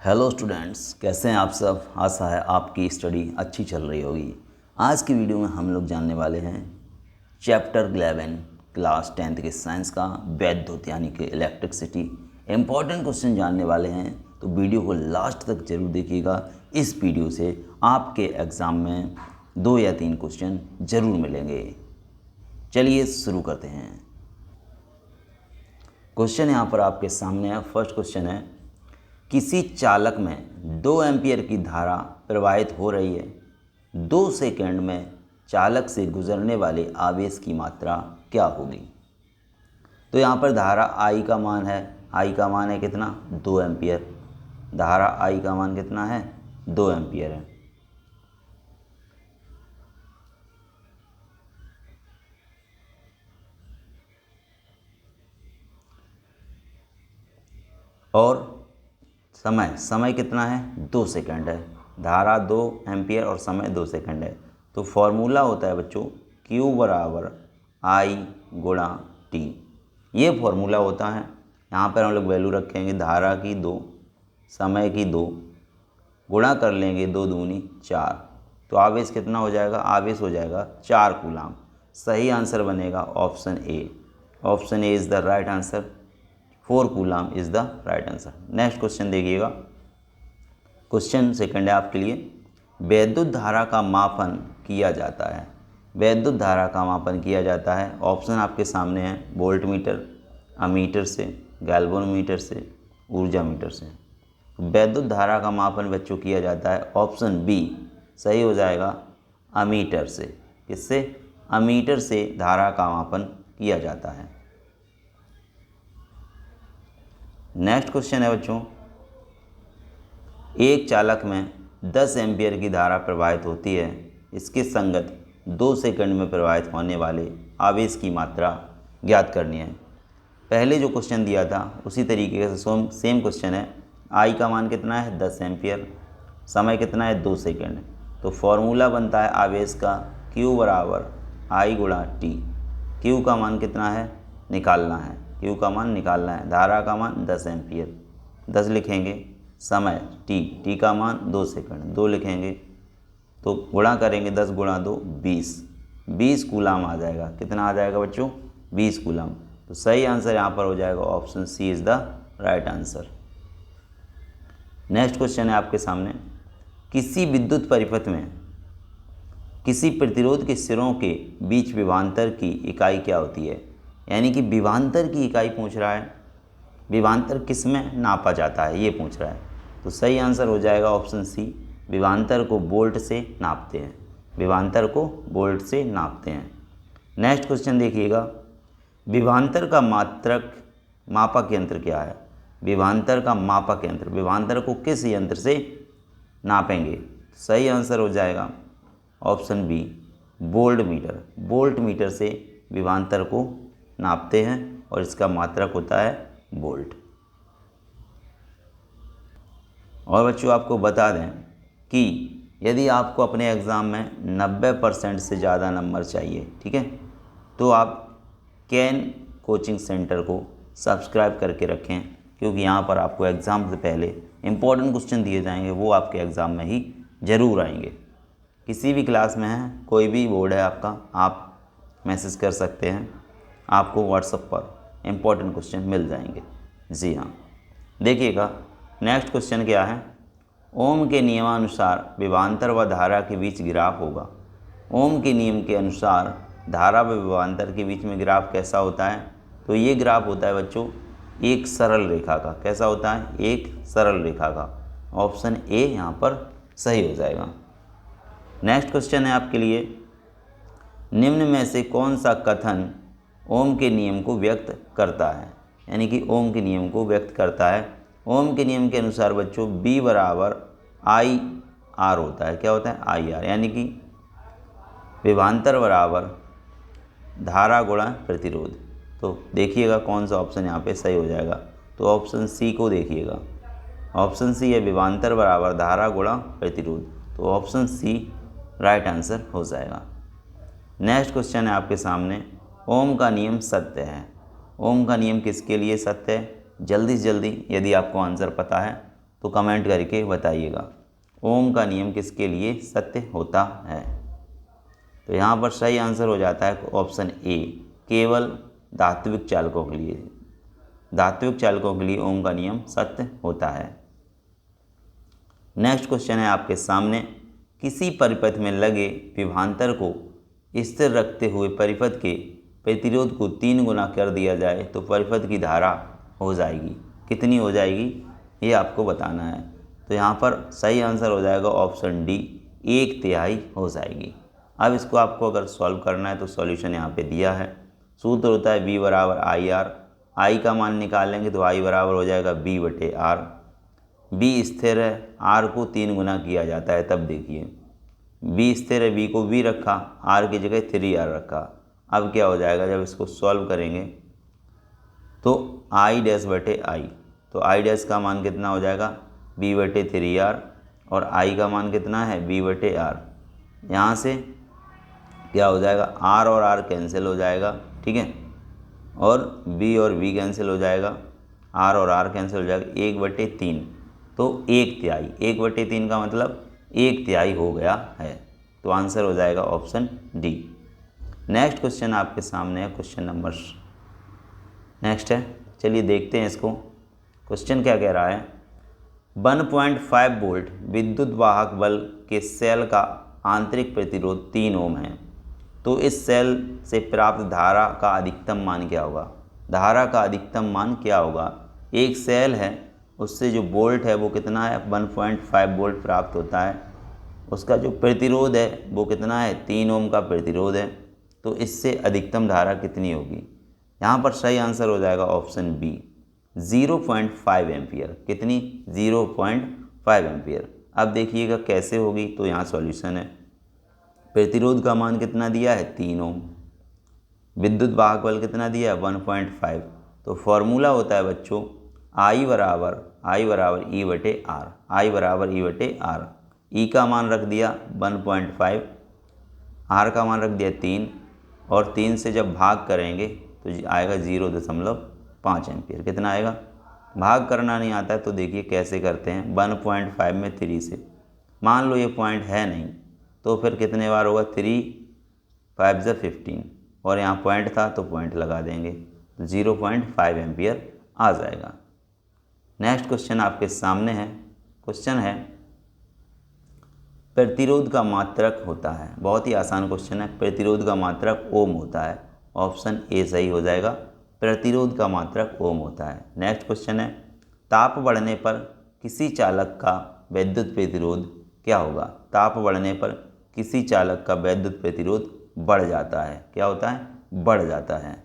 Hello students, कैसे हैं आप सब। आशा है आपकी स्टडी अच्छी चल रही होगी। आज की वीडियो में हम लोग जानने वाले हैं चैप्टर 11 क्लास 10th के साइंस का वैद्युत यानी कि इलेक्ट्रिसिटी। इम्पॉर्टेंट क्वेश्चन जानने वाले हैं, तो वीडियो को लास्ट तक जरूर देखिएगा। इस वीडियो से आपके एग्ज़ाम में 2 या 3 क्वेश्चन ज़रूर मिलेंगे। चलिए शुरू करते हैं। क्वेश्चन यहाँ पर आपके सामने है। फर्स्ट क्वेश्चन है, किसी चालक में 2 एम्पीयर की धारा प्रवाहित हो रही है। 2 सेकंड में चालक से गुजरने वाले आवेश की मात्रा क्या होगी। तो यहाँ पर धारा I का मान है, I का मान है कितना, 2 एम्पीयर। धारा I का मान कितना है, 2 एम्पीयर है। और समय कितना है, 2 सेकंड है। धारा 2 एम्पीयर और समय 2 सेकंड है। तो फॉर्मूला होता है बच्चों Q बराबर I गुणा T। ये फॉर्मूला होता है। यहाँ पर हम लोग वैल्यू रखेंगे धारा की 2, समय की 2, गुणा कर लेंगे 2 दूनी 4। तो आवेश कितना हो जाएगा, आवेश हो जाएगा 4 कूलाम। सही आंसर बनेगा option A. Option A is the right answer. 4 coulomb is the right answer. Next question देखिएगा। क्वेश्चन सेकंड है आपके लिए, वैद्युत धारा का मापन किया जाता है। वैद्युत धारा का मापन किया जाता है। ऑप्शन आपके सामने है, वोल्ट मीटर, अमीटर से, गैल्वेनोमीटर से, ऊर्जा मीटर से। वैद्युत धारा का मापन बच्चों किया जाता है, ऑप्शन बी सही हो जाएगा, अमीटर से। किससे, अमीटर से धारा का मापन किया जाता है। नेक्स्ट क्वेश्चन है बच्चों, एक चालक में 10 एम्पीयर की धारा प्रवाहित होती है। इसके संगत 2 सेकंड में प्रवाहित होने वाले आवेश की मात्रा ज्ञात करनी है। पहले जो क्वेश्चन दिया था उसी तरीके से सेम क्वेश्चन है। आई का मान कितना है, 10 एम्पीयर। समय कितना है, 2 सेकंड। तो फॉर्मूला बनता है आवेश का Q बराबर I गुणा T। Q का मान कितना है, निकालना है। Q का मान निकालना है। धारा का मान 10 एम्पीयर, 10 लिखेंगे। समय T का मान 2 सेकंड, 2 लिखेंगे। तो गुणा करेंगे 10 गुणा 2 20 कूलाम आ जाएगा। कितना आ जाएगा बच्चों, 20 कूलाम। तो सही आंसर यहाँ पर हो जाएगा option C is the right answer. Next question है आपके सामने, किसी विद्युत परिपथ में किसी प्रतिरोध के सिरों के बीच विभवांतर की इकाई क्या होती है। यानी कि विभवांतर की इकाई पूछ रहा है। विभवांतर किस में नापा जाता है ये पूछ रहा है। तो सही आंसर हो जाएगा ऑप्शन सी, विभवांतर को वोल्ट से नापते हैं। विभवांतर को वोल्ट से नापते हैं। नेक्स्ट क्वेश्चन देखिएगा, विभवांतर का मापक यंत्र क्या है। विभवांतर का मापक यंत्र, विभवांतर को किस यंत्र से नापेंगे। सही आंसर हो जाएगा option B, voltmeter. Voltmeter से विभवांतर को नापते हैं और इसका मात्रक होता है वोल्ट। और बच्चों आपको बता दें कि यदि आपको अपने एग्ज़ाम में 90% से ज़्यादा नंबर चाहिए, ठीक है, तो आप कैन कोचिंग सेंटर को सब्सक्राइब करके रखें, क्योंकि यहाँ पर आपको एग्ज़ाम से पहले इम्पोर्टेंट क्वेश्चन दिए जाएंगे, वो आपके एग्ज़ाम में ही ज़रूर आएंगे। किसी भी क्लास में है, कोई भी बोर्ड है आपका, आप मैसेज कर सकते हैं, आपको व्हाट्सएप पर इम्पोर्टेंट क्वेश्चन मिल जाएंगे। जी हाँ, देखिएगा नेक्स्ट क्वेश्चन क्या है, ओम के नियमानुसार विभवांतर व धारा के बीच ग्राफ होगा। ओम के नियम के अनुसार धारा व विभवांतर के बीच में ग्राफ कैसा होता है। तो ये ग्राफ होता है बच्चों एक सरल रेखा का। कैसा होता है, एक सरल रेखा का। ऑप्शन ए यहाँ पर सही हो जाएगा। नेक्स्ट क्वेश्चन है आपके लिए, निम्न में से कौन सा कथन ओम के नियम को व्यक्त करता है। यानी कि ओम के नियम को व्यक्त करता है। ओम के नियम के अनुसार बच्चों B बराबर IR होता है। क्या होता है, IR, यानी कि विभवांतर बराबर धारा गुणा प्रतिरोध। तो देखिएगा कौन सा ऑप्शन यहाँ पे सही हो जाएगा। तो ऑप्शन सी को देखिएगा। ऑप्शन सी है विभवांतर बराबर धारा गुणा प्रतिरोध। तो ऑप्शन सी राइट आंसर हो जाएगा। नेक्स्ट क्वेश्चन है आपके सामने, ओम का नियम सत्य है। ओम का नियम किसके लिए सत्य है। जल्दी से जल्दी यदि आपको आंसर पता है तो कमेंट करके बताइएगा। ओम का नियम किसके लिए सत्य होता है? तो यहाँ पर सही आंसर हो जाता है ऑप्शन ए, केवल धात्विक चालकों के लिए। धात्विक चालकों के लिए ओम का नियम सत्य होता है। नेक्स्ट क्वेश्चन है आपके सामने, किसी परिपथ में लगे विभवांतर को स्थिर रखते हुए परिपथ के प्रतिरोध को 3 गुना कर दिया जाए तो परिपथ की धारा हो जाएगी, कितनी हो जाएगी ये आपको बताना है। तो यहाँ पर सही आंसर हो जाएगा ऑप्शन डी, 1/3 हो जाएगी। अब इसको आपको अगर सॉल्व करना है तो सॉल्यूशन यहाँ पे दिया है। सूत्र होता है V बराबर IR, आई का मान निकालेंगे तो आई बराबर हो जाएगा B/R। बी स्थिर है, आर को 3 गुना किया जाता है, तब देखिए बी स्थिर है, बी को बी रखा, आर की जगह 3R रखा। अब क्या हो जाएगा जब इसको सॉल्व करेंगे तो I-/I, तो I- का मान कितना हो जाएगा B/3R और I का मान कितना है B/R। यहाँ से क्या हो जाएगा R और R कैंसिल हो जाएगा, ठीक है, और B और B कैंसिल हो जाएगा, R और R कैंसिल हो जाएगा, 1/3, तो 1/3। 1/3 का मतलब 1/3 हो गया है, तो आंसर हो जाएगा ऑप्शन डी। नेक्स्ट क्वेश्चन आपके सामने है, क्वेश्चन नंबर नेक्स्ट है, चलिए देखते हैं इसको। क्वेश्चन क्या कह रहा है, 1.5 वोल्ट विद्युत वाहक बल के सेल का आंतरिक प्रतिरोध 3 ओम है, तो इस सेल से प्राप्त धारा का अधिकतम मान क्या होगा? धारा का अधिकतम मान क्या होगा? एक सेल है, उससे जो वोल्ट है वो कितना है 1.5 वोल्ट प्राप्त होता है, उसका जो प्रतिरोध है वो कितना है 3 ओम का प्रतिरोध है, तो इससे अधिकतम धारा कितनी होगी? यहाँ पर सही आंसर हो जाएगा ऑप्शन बी, 0.5 एम्पियर। कितनी? 0.5 एम्पियर। अब देखिएगा कैसे होगी, तो यहाँ सॉल्यूशन है। प्रतिरोध का मान कितना दिया है 3 ओम, विद्युत वाहक बल कितना दिया है 1.5, तो फॉर्मूला होता है बच्चों I बराबर E/R, I बराबर E/R। ई का मान रख दिया 1.5, R का मान रख दिया 3, और 3 से जब भाग करेंगे तो आएगा 0.5 एम्पियर। कितना आएगा? भाग करना नहीं आता है तो देखिए कैसे करते हैं। 1.5 में 3 से, मान लो ये पॉइंट है नहीं तो फिर कितने बार होगा 3 5 × 15, और यहाँ पॉइंट था तो पॉइंट लगा देंगे, तो 0.5 एम्पियर आ जाएगा। नेक्स्ट क्वेश्चन आपके सामने है, क्वेश्चन है प्रतिरोध का मात्रक होता है, बहुत ही आसान क्वेश्चन है। प्रतिरोध का मात्रक ओम होता है, ऑप्शन ए सही हो जाएगा, प्रतिरोध का मात्रक ओम होता है। नेक्स्ट क्वेश्चन है, ताप बढ़ने पर किसी चालक का वैद्युत प्रतिरोध क्या होगा? ताप बढ़ने पर किसी चालक का वैद्युत प्रतिरोध बढ़ जाता है, क्या होता है? बढ़ जाता है।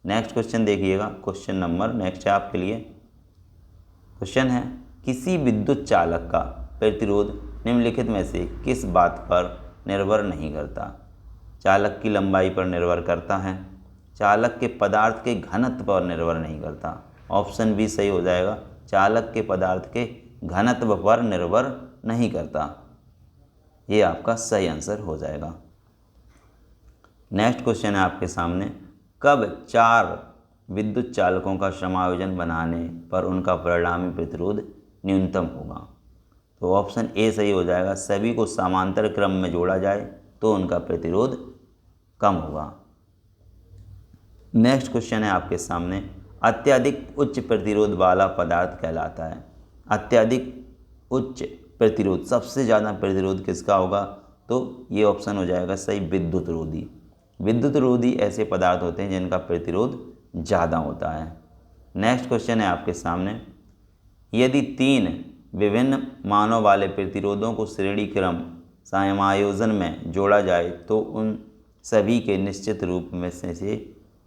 नेक्स्ट क्वेश्चन देखिएगा, क्वेश्चन नंबर नेक्स्ट है आपके लिए। क्वेश्चन है, किसी विद्युत चालक का प्रतिरोध निम्नलिखित में से किस बात पर निर्भर नहीं करता? चालक की लंबाई पर निर्भर करता है, चालक के पदार्थ के घनत्व पर निर्भर नहीं करता, ऑप्शन बी सही हो जाएगा, चालक के पदार्थ के घनत्व पर निर्भर नहीं करता, ये आपका सही आंसर हो जाएगा। नेक्स्ट क्वेश्चन है आपके सामने, कब 4 विद्युत चालकों का समायोजन बनाने पर उनका परिणामी प्रतिरोध न्यूनतम होगा? तो ऑप्शन ए सही हो जाएगा, सभी को समांतर क्रम में जोड़ा जाए तो उनका प्रतिरोध कम होगा। नेक्स्ट क्वेश्चन है आपके सामने, अत्यधिक उच्च प्रतिरोध वाला पदार्थ कहलाता है? अत्यधिक उच्च प्रतिरोध, सबसे ज़्यादा प्रतिरोध किसका होगा? तो ये ऑप्शन हो जाएगा सही, विद्युत रोधी। विद्युत रोधी ऐसे पदार्थ होते हैं जिनका प्रतिरोध ज़्यादा होता है। नेक्स्ट क्वेश्चन है आपके सामने, यदि 3 विभिन्न मानों वाले प्रतिरोधों को श्रेणी क्रम समायोजन में जोड़ा जाए तो उन सभी के निश्चित रूप में से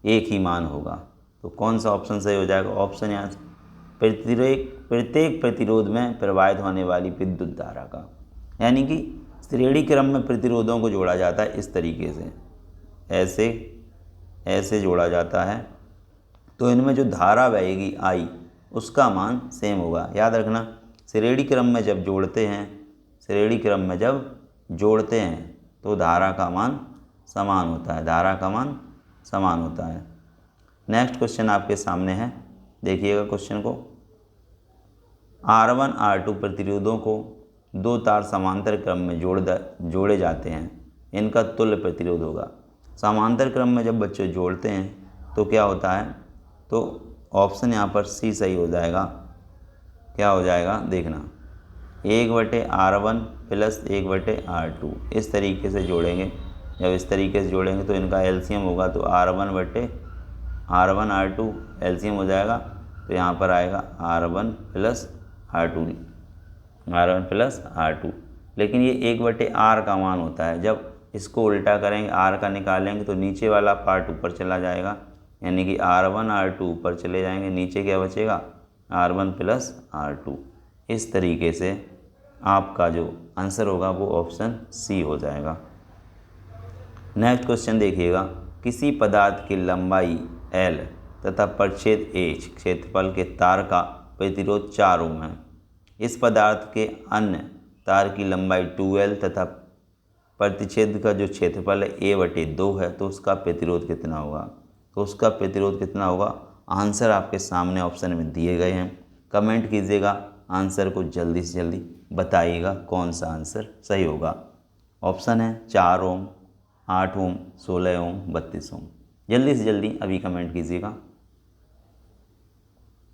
एक ही मान होगा, तो कौन सा ऑप्शन सही हो जाएगा? ऑप्शन यहाँ प्रत्येक प्रतिरोध में प्रवाहित होने वाली विद्युत धारा का, यानी कि श्रेणी क्रम में प्रतिरोधों को जोड़ा जाता है इस तरीके से, ऐसे जोड़ा जाता है, तो इनमें जो धारा बहेगी आई उसका मान सेम होगा। याद रखना, श्रेणी क्रम में जब जोड़ते हैं, श्रेणी क्रम में जब जोड़ते हैं तो धारा का मान समान होता है, धारा का मान समान होता है। नेक्स्ट क्वेश्चन आपके सामने है, देखिएगा क्वेश्चन को, R1 R2 प्रतिरोधों को दो तार समांतर क्रम में जोड़े जाते हैं, इनका तुल्य प्रतिरोध होगा। समांतर क्रम में जब बच्चे जोड़ते हैं तो क्या होता है, तो ऑप्शन यहाँ पर सी सही हो जाएगा। क्या हो जाएगा देखना, 1/R1 प्लस 1/R2 इस तरीके से जोड़ेंगे। जब इस तरीके से जोड़ेंगे तो इनका एलसीएम होगा, तो R1 R2 एलसीएम हो जाएगा, तो यहाँ पर आएगा R1 प्लस R2। लेकिन ये 1/R का मान होता है, जब इसको उल्टा करेंगे R का निकालेंगे तो नीचे वाला पार्ट ऊपर चला जाएगा, यानी कि R1 R2 ऊपर चले जाएंगे, नीचे क्या बचेगा R1 प्लस R2। इस तरीके से आपका जो आंसर होगा वो ऑप्शन सी हो जाएगा। नेक्स्ट क्वेश्चन देखिएगा, किसी पदार्थ की लंबाई L तथा परिच्छेद H क्षेत्रफल के तार का प्रतिरोध 4 ओम है। इस पदार्थ के अन्य तार की लंबाई 2L तथा प्रतिच्छेद का जो क्षेत्रफल है A/2 है, तो उसका प्रतिरोध कितना होगा। तो उसका प्रतिरोध कितना होगा, आंसर आपके सामने ऑप्शन में दिए गए हैं। कमेंट कीजिएगा, आंसर को जल्दी से जल्दी बताइएगा कौन सा आंसर सही होगा। ऑप्शन है 4 ओम, 8 ओम, 16 ओम, 32 ओम। जल्दी से जल्दी अभी कमेंट कीजिएगा।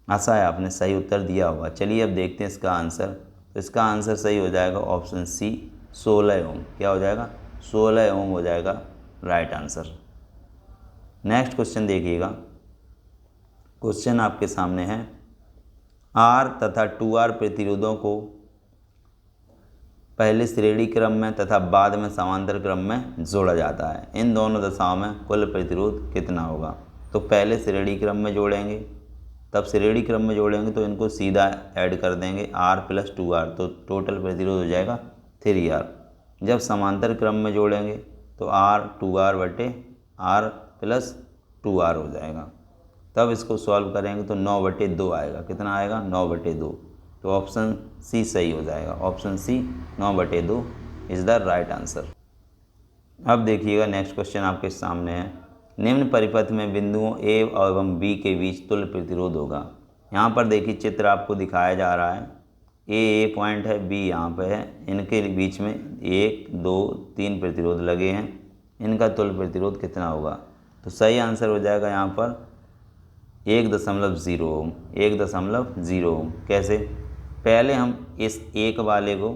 आशा है आपने सही उत्तर दिया होगा। चलिए अब देखते हैं इसका आंसर। तो इसका आंसर सही हो जाएगा ऑप्शन सी 16 ओम। क्या हो जाएगा, 16 ओम हो जाएगा राइट आंसर। नेक्स्ट क्वेश्चन देखिएगा, क्वेश्चन आपके सामने है, R तथा 2R प्रतिरोधों को पहले श्रेणी क्रम में तथा बाद में समांतर क्रम में जोड़ा जाता है, इन दोनों दशाओं में कुल प्रतिरोध कितना होगा। तो पहले श्रेणी क्रम में जोड़ेंगे, तब श्रेणी क्रम में जोड़ेंगे तो इनको सीधा ऐड कर देंगे R प्लस 2R, तो टोटल प्रतिरोध हो जाएगा 3R। जब समांतर क्रम में जोड़ेंगे तो R 2R/R प्लस 2R हो जाएगा। तब इसको सॉल्व करेंगे तो 9/2 आएगा। कितना आएगा, 9/2। तो ऑप्शन सी सही हो जाएगा। Option C 9/2 is the right answer. अब देखिएगा नेक्स्ट क्वेश्चन आपके सामने है, निम्न परिपथ में बिंदुओं ए एवं बी के बीच तुल्य प्रतिरोध होगा। यहाँ पर देखिए चित्र आपको दिखाया जा रहा है, ए पॉइंट है, बी यहाँ पे है, इनके बीच में 1 2 3 प्रतिरोध लगे हैं, इनका तुल्य प्रतिरोध कितना होगा। तो सही आंसर हो जाएगा यहाँ पर 1.0 ओम। 1.0 ओम। कैसे, पहले हम इस एक वाले को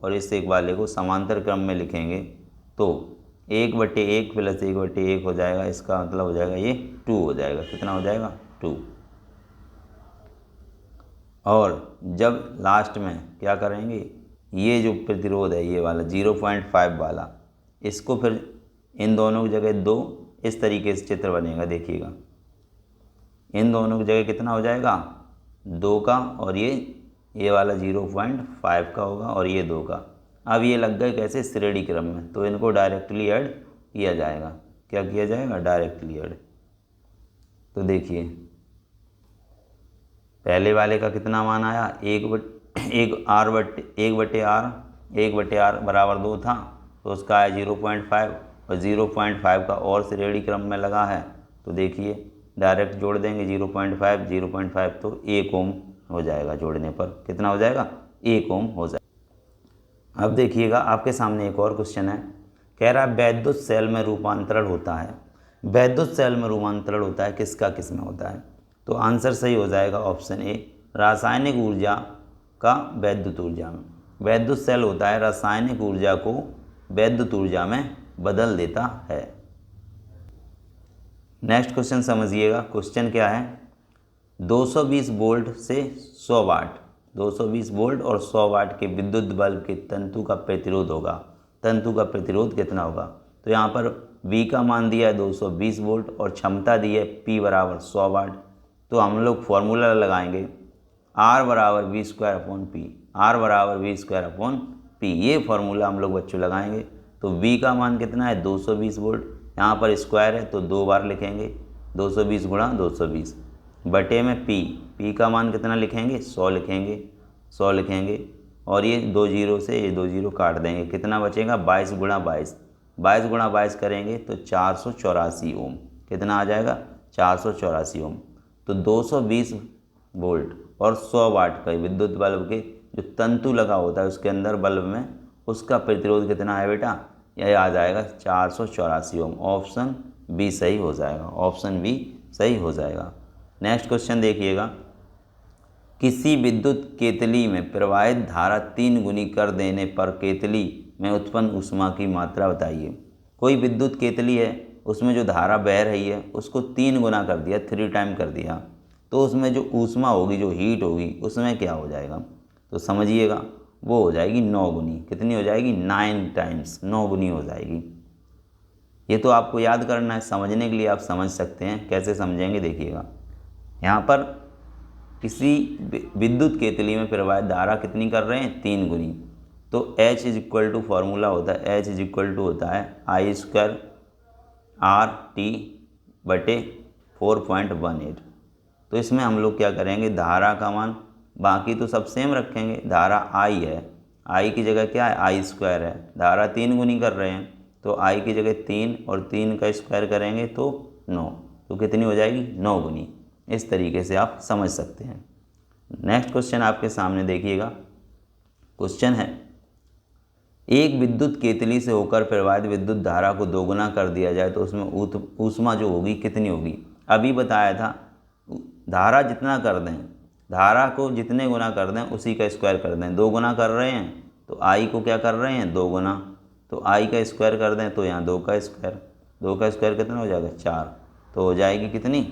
और इस एक वाले को समांतर क्रम में लिखेंगे, तो 1/1 प्लस 1/1 हो जाएगा, इसका मतलब हो जाएगा ये 2 हो जाएगा। कितना हो जाएगा, 2। और जब लास्ट में क्या करेंगे, ये जो प्रतिरोध है ये वाला 0.5 वाला, इसको फिर इन दोनों की जगह 2, इस तरीके से चित्र बनेगा। देखिएगा इन दोनों की जगह कितना हो जाएगा, 2 का, और ये वाला 0.5 का होगा और ये 2 का। अब ये लग गए कैसे, श्रेणी क्रम में, तो इनको डायरेक्टली ऐड किया जाएगा। क्या किया जाएगा, डायरेक्टली ऐड। तो देखिए पहले वाले का कितना मान आया, 1/R बराबर 2 था, तो उसका आया 0.5, और 0.5 का और श्रेणी क्रम में लगा है, तो देखिए डायरेक्ट जोड़ देंगे 0.5 तो 1 ओम हो जाएगा। जोड़ने पर कितना हो जाएगा, 1 ओम हो जाएगा। अब देखिएगा आपके सामने एक और क्वेश्चन है, कह रहा है वैद्युत सेल में रूपांतरण होता है। वैद्युत सेल में रूपांतरण होता है किसका किस में होता है। तो आंसर सही हो जाएगा ऑप्शन ए, रासायनिक ऊर्जा का वैद्युत ऊर्जा में। वैद्युत सेल होता है रासायनिक ऊर्जा को वैद्युत ऊर्जा में बदल देता है। नेक्स्ट क्वेश्चन समझिएगा, क्वेश्चन क्या है, 220 वोल्ट से 100 वाट, 220 वोल्ट और 100 वाट के विद्युत बल्ब के तंतु का प्रतिरोध होगा। तंतु का प्रतिरोध कितना होगा। तो यहाँ पर V का मान दिया है 220 वोल्ट और क्षमता दी है P बराबर 100 वाट। तो हम लोग फॉर्मूला लगाएंगे R बराबर V²/P, R बराबर V²/P। ये फार्मूला हम लोग बच्चों लगाएंगे। तो V का मान कितना है, 220 वोल्ट, यहाँ पर स्क्वायर है तो 2 बार लिखेंगे, 220 गुणा 220 बटे में P का मान कितना लिखेंगे, 100 लिखेंगे, और ये 2 जीरो से ये 2 जीरो काट देंगे, कितना बचेगा, 22 गुणा 22 करेंगे तो 484 ओम। कितना आ जाएगा, 484 ओम। तो 220 वोल्ट और 100 वाट का विद्युत बल्ब के जो तंतु लगा होता है उसके अंदर बल्ब में, उसका प्रतिरोध कितना है बेटा, यह आ जाएगा 484 ओम। ऑप्शन बी सही हो जाएगा, ऑप्शन बी सही हो जाएगा। नेक्स्ट क्वेश्चन देखिएगा, किसी विद्युत केतली में प्रवाहित धारा 3 गुनी कर देने पर केतली में उत्पन्न ऊष्मा की मात्रा बताइए। कोई विद्युत केतली है, उसमें जो धारा बह रही है उसको 3 गुना कर दिया, 3 टाइम कर दिया, तो उसमें जो ऊष्मा होगी, जो हीट होगी, उसमें क्या हो जाएगा, तो समझिएगा वो हो जाएगी 9 गुनी। कितनी हो जाएगी, 9 टाइम्स, 9 गुनी हो जाएगी। ये तो आपको याद करना है, समझने के लिए आप समझ सकते हैं। कैसे समझेंगे देखिएगा, यहाँ पर किसी विद्युत केतली में प्रवाहित धारा कितनी कर रहे हैं, 3 गुनी। तो H is equal to formula होता है, H इज इक्वल टू होता है I² RT बटे 4.18। तो इसमें हम लोग क्या करेंगे, धारा का मान बाकी तो सब सेम रखेंगे। धारा I है, I की जगह क्या है, I² है। धारा 3 गुनी कर रहे हैं तो I की जगह 3 और 3 का स्क्वायर करेंगे तो 9, तो कितनी हो जाएगी, 9 गुनी। इस तरीके से आप समझ सकते हैं। नेक्स्ट क्वेश्चन आपके सामने देखिएगा। क्वेश्चन है, एक विद्युत केतली से होकर प्रवाहित विद्युत धारा को 2 गुना कर दिया जाए तो उसमें ऊष्मा जो होगी कितनी होगी। अभी बताया था धारा जितना कर दें, धारा को जितने गुना कर दें उसी का स्क्वायर कर दें। 2 गुना कर रहे हैं तो आई को क्या कर रहे हैं, 2 गुना, तो आई का स्क्वायर कर दें तो यहाँ 2 का स्क्वायर, 2 का स्क्वायर कितना हो जाएगा, 4। तो हो जाएगी कितनी,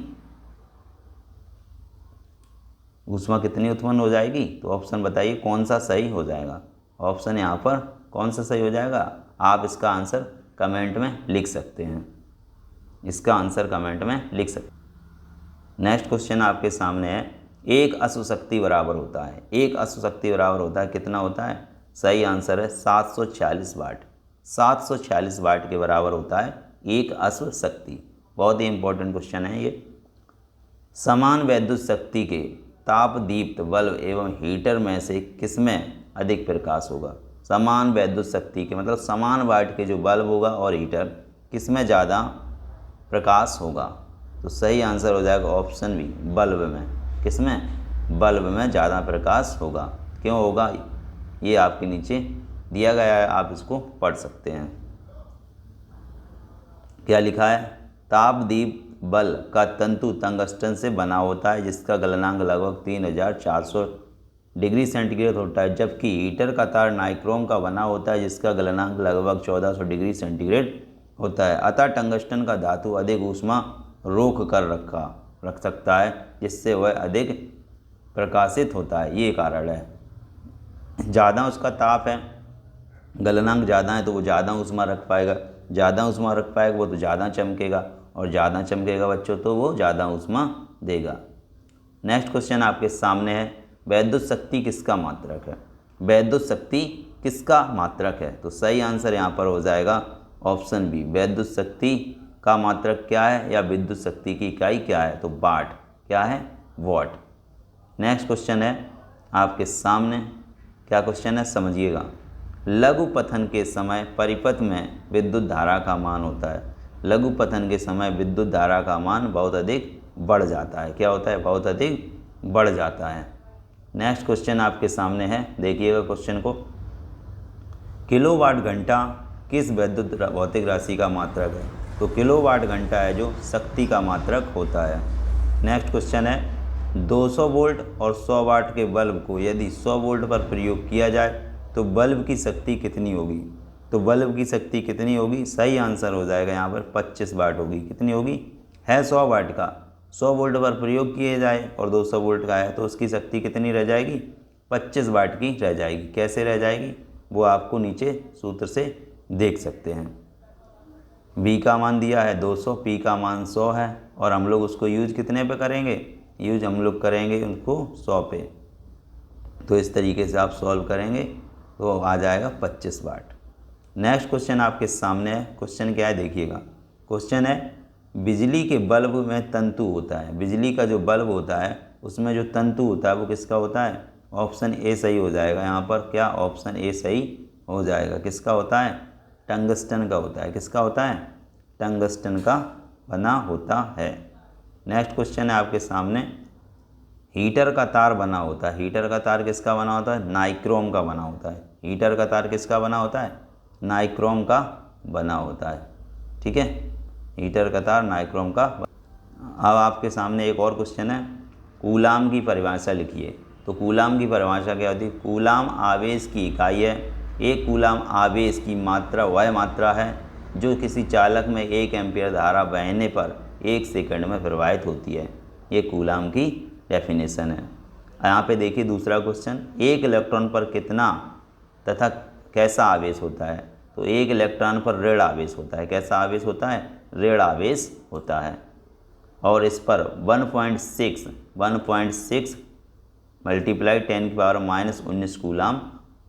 ऊष्मा कितनी उत्पन्न हो जाएगी। तो ऑप्शन बताइए कौन सा सही हो जाएगा। ऑप्शन यहाँ पर कौन सा सही हो जाएगा, आप इसका आंसर कमेंट में लिख सकते हैं, इसका आंसर कमेंट में लिख सकते हैं। नेक्स्ट क्वेश्चन आपके सामने है, एक अश्व शक्ति बराबर होता है, एक अश्व शक्ति बराबर होता है कितना होता है, सही आंसर है 746 वाट। 746 वाट के बराबर होता है एक अश्व शक्ति। बहुत ही इंपॉर्टेंट क्वेश्चन है ये। समान विद्युत शक्ति के ताप दीप्त बल्ब एवं हीटर में से किसमें अधिक प्रकाश होगा। समान विद्युत शक्ति के मतलब समान वाट के जो बल्ब होगा और हीटर, किसमें ज़्यादा प्रकाश होगा। तो सही आंसर हो जाएगा ऑप्शन बी, बल्ब में। किसमें, बल्ब में ज़्यादा प्रकाश होगा। क्यों होगा, ये आपके नीचे दिया गया है, आप इसको पढ़ सकते हैं। क्या लिखा है, तापदीप बल्ब का तंतु टंगस्टन से बना होता है जिसका गलनांक लगभग 3400 डिग्री सेंटीग्रेड होता है, जबकि हीटर का तार नाइक्रोम का बना होता है जिसका गलनांक लगभग 1400 डिग्री सेंटीग्रेड होता है। अतः टंगस्टन का धातु अधिक ऊष्मा रोक कर रख सकता है जिससे वह अधिक प्रकाशित होता है, ये कारण है। ज़्यादा उसका ताप है, गलनांक ज़्यादा है तो वो ज़्यादा ऊष्मा रख पाएगा, ज़्यादा ऊष्मा रख पाएगा वो तो ज़्यादा चमकेगा, और ज़्यादा चमकेगा बच्चों तो वो ज़्यादा ऊष्मा देगा। नेक्स्ट क्वेश्चन आपके सामने है, विद्युत शक्ति किसका मात्रक है। विद्युत शक्ति किसका मात्रक है, तो सही आंसर यहाँ पर हो जाएगा ऑप्शन बी, विद्युत शक्ति का मात्रक क्या है या विद्युत शक्ति की इकाई क्या है, तो वाट। क्या है, वॉट। नेक्स्ट क्वेश्चन है आपके सामने, क्या क्वेश्चन है समझिएगा। लघु पतन के समय परिपथ में विद्युत धारा का मान होता है। लघु पतन के समय विद्युत धारा का मान बहुत अधिक बढ़ जाता है। क्या होता है, बहुत अधिक बढ़ जाता है। नेक्स्ट क्वेश्चन आपके सामने है, देखिएगा क्वेश्चन को। किलोवाट घंटा किस विद्युत भौतिक राशि का मात्रक है, तो किलोवाट घंटा है जो शक्ति का मात्रक होता है। नेक्स्ट क्वेश्चन है, 200 वोल्ट और 100 वाट के बल्ब को यदि 100 वोल्ट पर प्रयोग किया जाए तो बल्ब की शक्ति कितनी होगी। तो बल्ब की शक्ति कितनी होगी, सही आंसर हो जाएगा यहाँ पर 25 वाट होगी। कितनी होगी, है 100 वाट का, 100 वोल्ट पर प्रयोग किए जाए और 200 वोल्ट का है तो उसकी शक्ति कितनी रह जाएगी, 25 वाट की रह जाएगी। कैसे रह जाएगी, वो आपको नीचे सूत्र से देख सकते हैं। बी का मान दिया है 200, पी का मान 100 है, और हम लोग उसको यूज कितने पे करेंगे, यूज हम लोग करेंगे उनको 100 पे। तो इस तरीके से आप सॉल्व करेंगे तो आ जाएगा 25 वाट। नेक्स्ट क्वेश्चन आपके सामने है, क्वेश्चन क्या है देखिएगा। क्वेश्चन है, बिजली के बल्ब में तंतु होता है। बिजली का जो बल्ब होता है उसमें जो तंतु होता है वो किसका होता है, ऑप्शन ए सही हो जाएगा यहाँ पर। क्या, ऑप्शन ए सही हो जाएगा। किसका होता है, टंगस्टन का होता है। किसका होता है, टंगस्टन का बना होता है। नेक्स्ट क्वेश्चन है आपके सामने, हीटर का तार बना होता है। हीटर का तार किसका बना होता है? नाइक्रोम का बना होता है। हीटर का तार किसका बना होता है? नाइक्रोम का बना होता है। ठीक है, हीटर का तार नाइक्रोम का। अब आपके सामने एक और क्वेश्चन है, कूलाम की परिभाषा लिखिए। तो कूलाम की परिभाषा क्या होती है? कूलाम आवेश की इकाई है। एक कूलाम आवेश की मात्रा वह मात्रा है जो किसी चालक में 1 एम्पीयर धारा बहने पर 1 सेकंड में प्रवाहित होती है। ये कूलाम की डेफिनेशन है। यहाँ पे देखिए दूसरा क्वेश्चन, एक इलेक्ट्रॉन पर कितना तथा कैसा आवेश होता है? तो एक इलेक्ट्रॉन पर ऋण आवेश होता है। कैसा आवेश होता है? ऋण आवेश होता है। और इस पर 1.6 मल्टीप्लाई 10⁻⁻19 कूलाम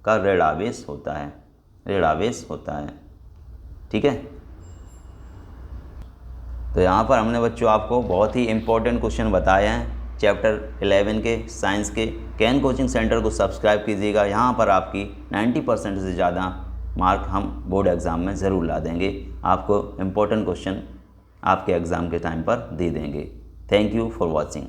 का ऋण आवेश होता है। ऋण आवेश होता है। ठीक है, तो यहाँ पर हमने बच्चों आपको बहुत ही इम्पोर्टेंट क्वेश्चन बताए हैं चैप्टर 11 के साइंस के। कैन कोचिंग सेंटर को सब्सक्राइब कीजिएगा। यहाँ पर आपकी 90% से ज़्यादा मार्क हम बोर्ड एग्ज़ाम में ज़रूर ला देंगे। आपको इम्पोर्टेंट क्वेश्चन आपके एग्ज़ाम के टाइम पर दे देंगे। Thank you for watching.